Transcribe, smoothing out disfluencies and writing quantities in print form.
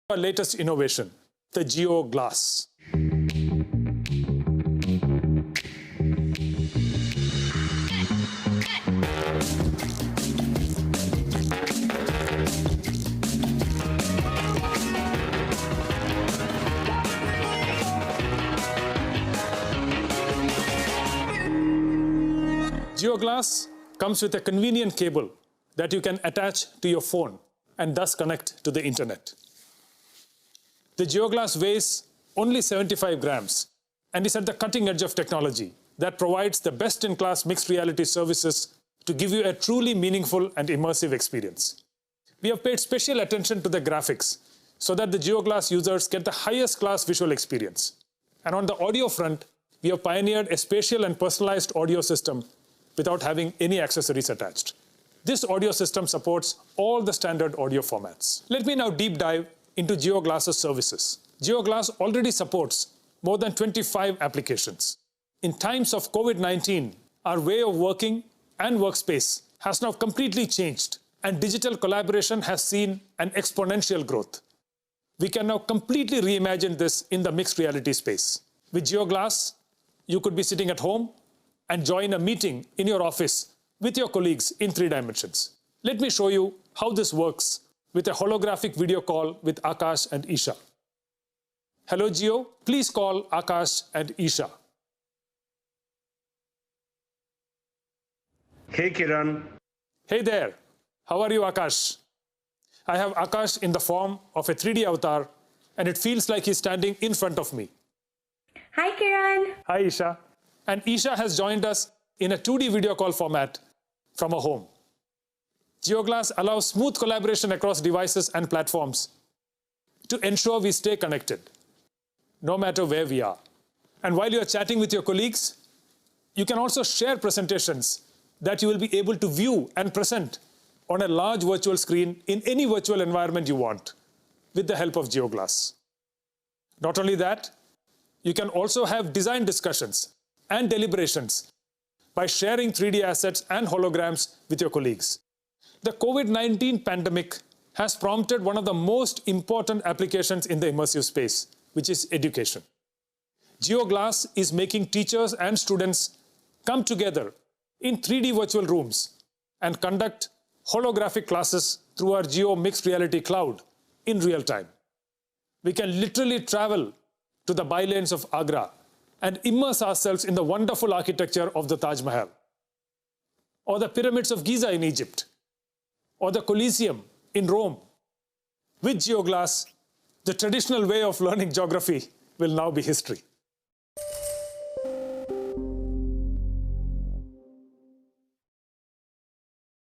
Our latest innovation, the Geo Glass. GeoGlass comes with a convenient cable that you can attach to your phone and thus connect to the internet. The GeoGlass weighs only 75 grams and is at the cutting edge of technology that provides the best-in-class mixed reality services to give you a truly meaningful and immersive experience. We have paid special attention to the graphics so that the GeoGlass users get the highest class visual experience. And on the audio front, we have pioneered a spatial and personalized audio system without having any accessories attached. This audio system supports all the standard audio formats. Let me now deep dive into GeoGlass's services. GeoGlass already supports more than 25 applications. In times of COVID-19, our way of working and workspace has now completely changed, and digital collaboration has seen an exponential growth. We can now completely reimagine this in the mixed reality space. With GeoGlass, you could be sitting at home and join a meeting in your office with your colleagues in 3 dimensions. Let me show you how this works with a holographic video call with Akash and Isha. Hello Geo, please call Akash and Isha. Hey Kiran. Hey there, how are you Akash? I have Akash in the form of a 3D avatar and it feels like he's standing in front of me. Hi Kiran. Hi Isha. And Isha has joined us in a 2D video call format from a home. GeoGlass allows smooth collaboration across devices and platforms to ensure we stay connected, no matter where we are. And while you're chatting with your colleagues, you can also share presentations that you will be able to view and present on a large virtual screen in any virtual environment you want with the help of GeoGlass. Not only that, you can also have design discussions and deliberations by sharing 3D assets and holograms with your colleagues. The COVID-19 pandemic has prompted one of the most important applications in the immersive space, which is education. GeoGlass is making teachers and students come together in 3D virtual rooms and conduct holographic classes through our Geo Mixed Reality Cloud in real time. We can literally travel to the bylanes of Agra and immerse ourselves in the wonderful architecture of the Taj Mahal, or the pyramids of Giza in Egypt, or the Colosseum in Rome. With GeoGlass, the traditional way of learning geography will now be history.